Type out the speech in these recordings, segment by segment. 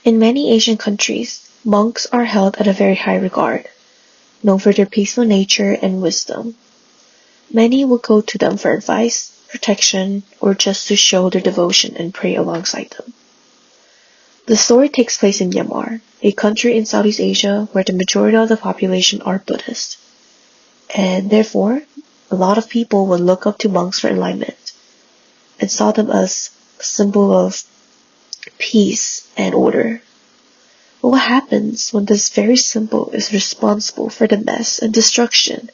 In many Asian countries, monks are held at a very high regard, known for their peaceful nature and wisdom. Many will go to them for advice, protection, or just to show their devotion and pray alongside them. The story takes place in Myanmar, a country in Southeast Asia where the majority of the population are Buddhist. And therefore, a lot of people would look up to monks for enlightenment and saw them as a symbol of peace and order. But what happens when this very symbol is responsible for the mess and destruction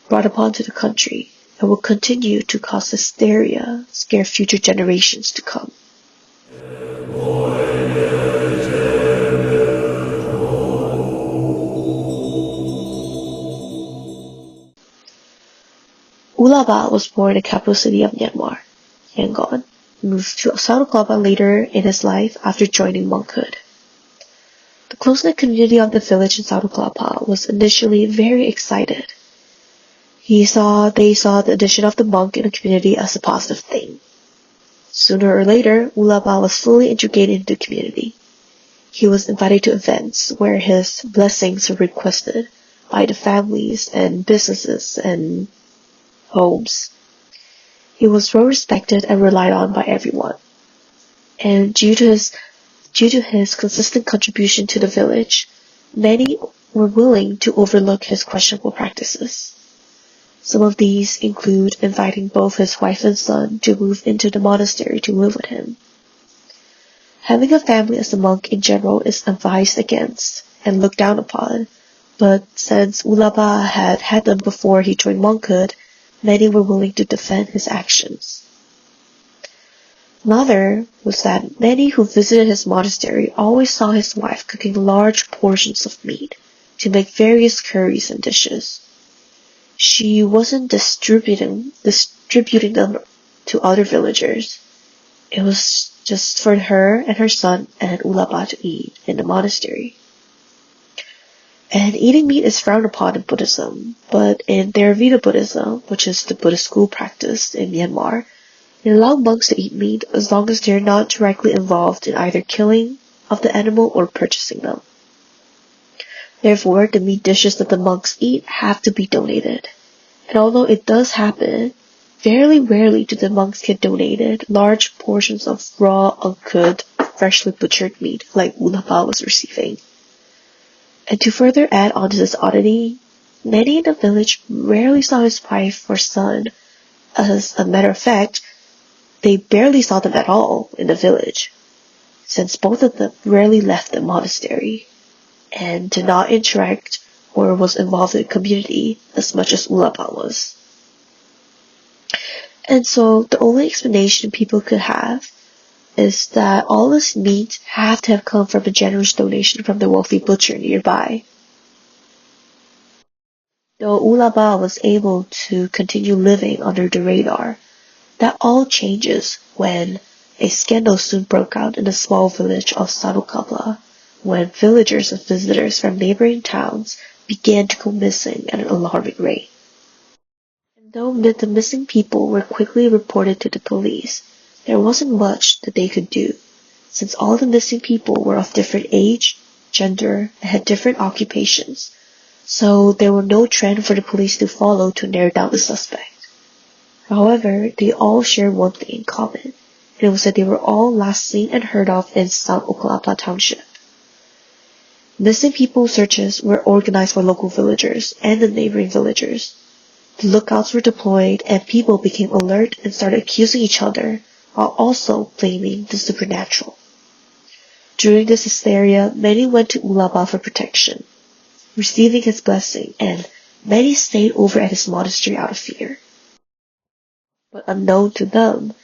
brought upon to the country and will continue to cause hysteria, scare future generations to come? Ulaba was born in the capital city of Myanmar, Yangon, and moved to Saruklaba later in his life after joining monkhood. The close-knit community of the village in Saruklapa was initially very excited. They saw the addition of the monk in the community as a positive thing. Sooner or later, Ulaba was fully integrated into the community. He was invited to events where his blessings were requested by the families and businesses and homes. He was well respected and relied on by everyone. And due to his consistent contribution to the village, many were willing to overlook his questionable practices. Some of these include inviting both his wife and son to move into the monastery to live with him. Having a family as a monk in general is advised against and looked down upon, but since Ulaba had them before he joined monkhood, many were willing to defend his actions. Another was that many who visited his monastery always saw his wife cooking large portions of meat to make various curries and dishes. She wasn't distributing them to other villagers. It was just for her and her son and Ulaba to eat in the monastery. And eating meat is frowned upon in Buddhism, but in Theravada Buddhism, which is the Buddhist school practiced in Myanmar, they allow monks to eat meat as long as they're not directly involved in either killing of the animal or purchasing them. Therefore, the meat dishes that the monks eat have to be donated. And although it does happen, very rarely do the monks get donated large portions of raw, uncooked, freshly butchered meat like Ulaba was receiving. And to further add on to this oddity, many in the village rarely saw his wife or son. As a matter of fact, they barely saw them at all in the village, since both of them rarely left the monastery and did not interact or was involved in the community as much as Ulaba was. And so the only explanation people could have is that all this meat had to have come from a generous donation from the wealthy butcher nearby. Though Ulaba was able to continue living under the radar, that all changes when a scandal soon broke out in the small village of Sarukapla, when villagers and visitors from neighboring towns began to go missing at an alarming rate. And though the missing people were quickly reported to the police, there wasn't much that they could do, since all the missing people were of different age, gender, and had different occupations, so there were no trend for the police to follow to narrow down the suspect. However, they all shared one thing in common, and it was that they were all last seen and heard of in South Okalapa Township. Missing people searches were organized by local villagers and the neighboring villagers. The lookouts were deployed, and people became alert and started accusing each other, while also blaming the supernatural. During this hysteria, many went to Ulaba for protection, receiving his blessing, and many stayed over at his monastery out of fear. But unknown to them,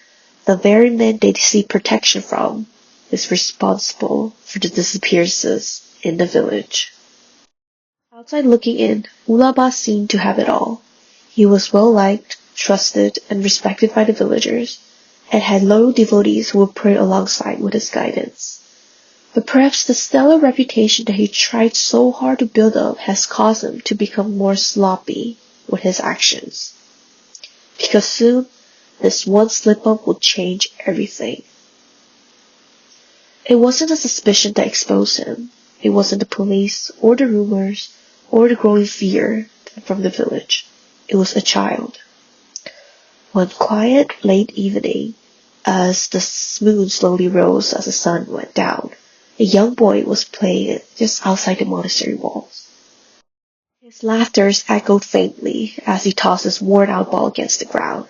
the very man they seek protection from is responsible for the disappearances in the village. Outside looking in, Ulaba seemed to have it all. He was well liked, trusted, and respected by the villagers, and had loyal devotees who would pray alongside with his guidance. But perhaps the stellar reputation that he tried so hard to build up has caused him to become more sloppy with his actions. Because soon, this one slip-up will change everything. It wasn't a suspicion that exposed him. It wasn't the police, or the rumors, or the growing fear from the village. It was a child. One quiet, late evening, as the moon slowly rose as the sun went down, a young boy was playing just outside the monastery walls. His laughter echoed faintly as he tossed his worn-out ball against the ground.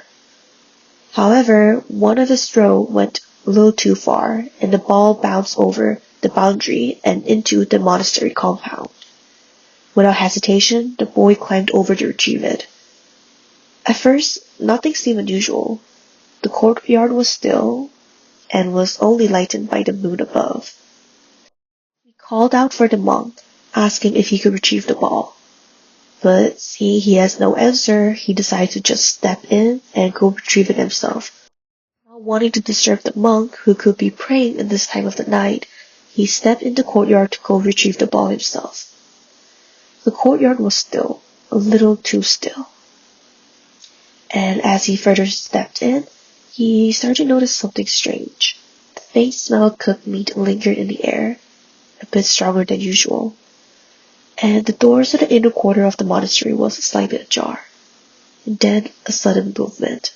However, one of his throws went a little too far, and the ball bounced over the boundary and into the monastery compound. Without hesitation, the boy climbed over to retrieve it. At first, nothing seemed unusual. The courtyard was still, and was only lightened by the moon above. He called out for the monk, asking if he could retrieve the ball. But seeing he has no answer, he decided to just step in and go retrieve it himself. Not wanting to disturb the monk, who could be praying in this time of the night, he stepped in the courtyard to go retrieve the ball himself. The courtyard was still, a little too still. And as he further stepped in, he started to notice something strange. The faint smell of cooked meat lingered in the air, a bit stronger than usual. And the doors to the inner quarter of the monastery was slightly ajar. And then a sudden movement.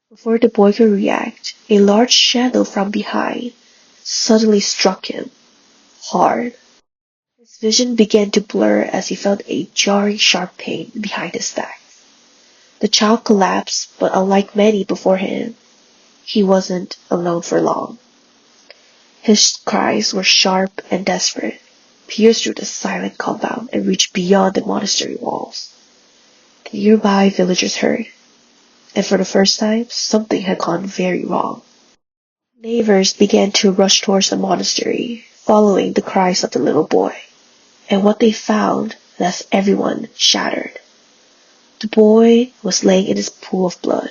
Before the boy could react, a large shadow from behind suddenly struck him, hard. His vision began to blur as he felt a jarring sharp pain behind his back. The child collapsed, but unlike many before him, he wasn't alone for long. His cries were sharp and desperate, pierced through the silent compound and reached beyond the monastery walls. The nearby villagers heard, and for the first time, something had gone very wrong. Neighbors began to rush towards the monastery, following the cries of the little boy, and what they found left everyone shattered. The boy was laying in his pool of blood,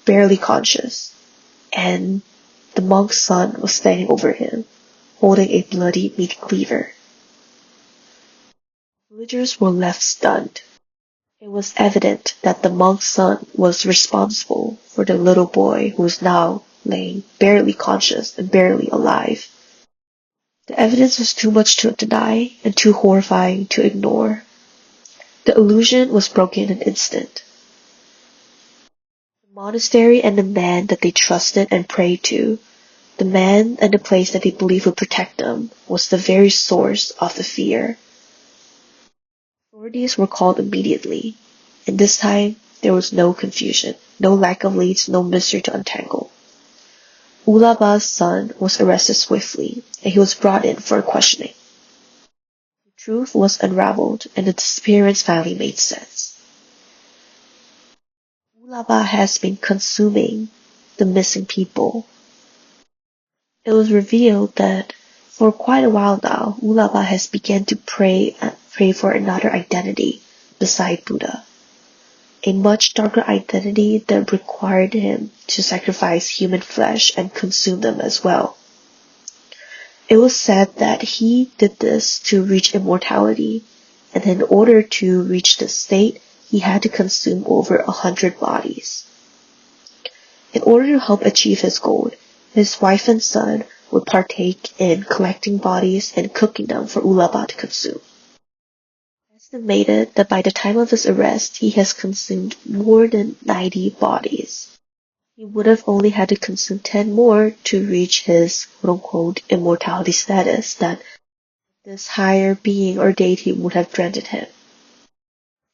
barely conscious, and the monk's son was standing over him, holding a bloody meat cleaver. Villagers were left stunned. It was evident that the monk's son was responsible for the little boy who was now laying barely conscious and barely alive. The evidence was too much to deny and too horrifying to ignore. The illusion was broken in an instant. The monastery and the man that they trusted and prayed to, the man and the place that they believed would protect them, was the very source of the fear. Authorities were called immediately, and this time there was no confusion, no lack of leads, no mystery to untangle. Ulaba's son was arrested swiftly, and he was brought in for questioning. The truth was unraveled, and the disappearance finally made sense. Ulaba has been consuming the missing people. It was revealed that for quite a while now, Ulaba has begun to pray for another identity beside Buddha. A much darker identity that required him to sacrifice human flesh and consume them as well. It was said that he did this to reach immortality, and in order to reach this state, he had to consume over 100 bodies. In order to help achieve his goal, his wife and son would partake in collecting bodies and cooking them for Ulaba to consume. Estimated that by the time of his arrest, he has consumed more than 90 bodies. He would have only had to consume 10 more to reach his quote-unquote immortality status that this higher being or deity would have granted him.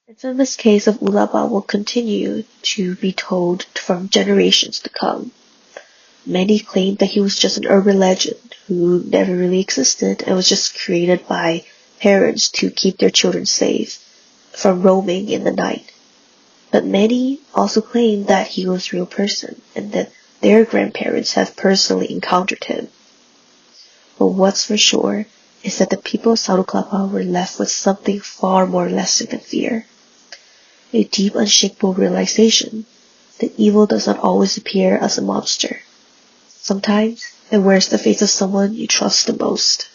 The infamous case of Ulaba will continue to be told from generations to come. Many claim that he was just an urban legend who never really existed and was just created by parents to keep their children safe from roaming in the night. But many also claim that he was a real person and that their grandparents have personally encountered him. But what's for sure is that the people of Saruklapa were left with something far more lasting than fear. A deep, unshakable realization that evil does not always appear as a monster. Sometimes it wears the face of someone you trust the most.